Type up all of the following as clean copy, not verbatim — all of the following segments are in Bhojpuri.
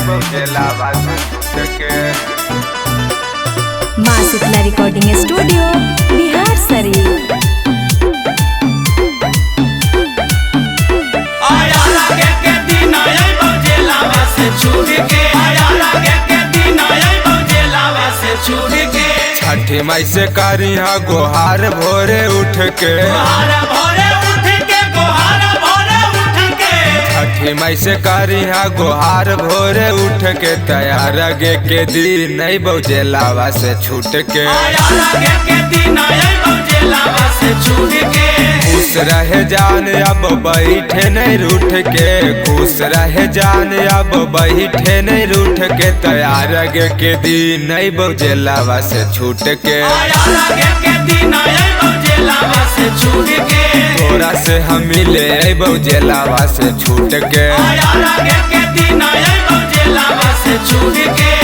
बौजेलावा से छूट के। माँ शीतला रिकॉर्डिंग स्टूडियो बिहार शरीफ। आया लागे के दिन आया बौजेलावा से छूट के। आया लागे के दिन आया बौजेलावा से छूट के। छठी माई से करिहा गोहार भोरे उठ के। गोहारा भोरे उठ के। गोहारा भोरे उठ के। छठी माई से करिहा गोहार भोरे उठ के। तैयार गे के दिन नहीं बौजेलावा से छूट के। आया लागे के दिन आया बौजेलावा से छूट के। खुश रहे जान अब बैठे नहीं रूठ के। खुश रहे जान अब बैठे नहीं रूठ के। तैयार गे के दिन नहीं बौजेलावा से छूट के। आया लागे के दिन आया बौजेलावा से छूट के। तोरा से हम मिले बौजेलावा से छूट के। आया लागे के दिन आया बौजेलावा से छूट के।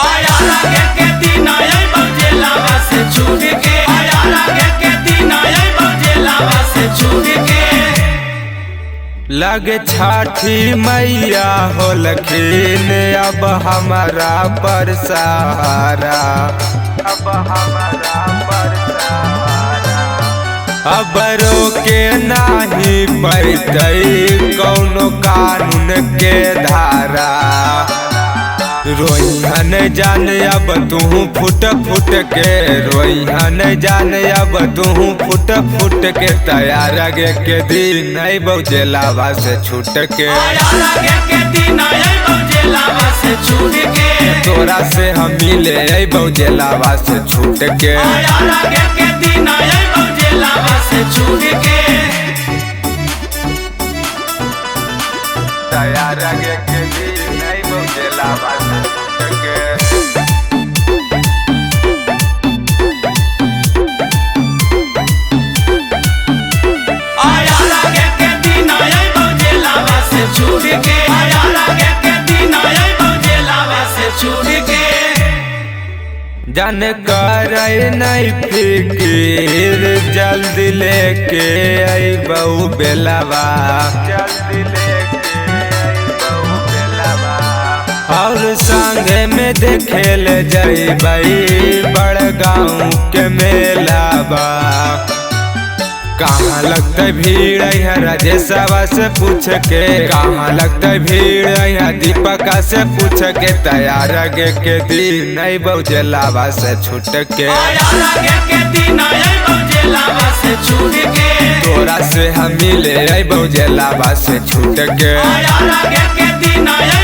आया लागे के दिन आया बौजेलावा से छूट के। आया लागे के दिन आया बौजेलावा से छूट के। लगे छठी मैया होलखिन अब हमारा पर सहारा। अब हमारा पर सहारा। अब रोके नाही पैतई कौनो कानून के धारा। रोइहन जान अब तू फुट फुट के। रोइहन जान अब तू फुट फुट के। तैयार गे के दिन नहीं बौजेलावा से छूट के। आया लागे के दिन आया बौजेलावा से छूट के। तोरा से हम मिले बौजेलावा से छूट के। आया लागे के दिन आया बौजेलावा से छूट के। तैयार गे के दिन नहीं बौजेलावा से छूट के। आया लागे के दिन आया बौजेलावा से छूट के। आया लागे के दिन आया बौजेलावा से छूट के। जान कर नहीं फिकिर जल्दी लेके अबऊ बेलावा। जल्दी लेके अबऊ बेलावा। और संगे में देखे ले जइबई बड़ गाँव के मेलावा। कहाँ लगते भीड़ यहाँ राजेशवा से पूछ के। कहाँ लगते भीड़ यहाँ दीपका से पूछ के। तैयार गे के दिन नहीं बौजेलावा से छूट के। आया लागे के दिन आया बौजेलावा से छूट के। तोरा से हम मिले बौजेलावा से छूट के। आया लागे के दिन आया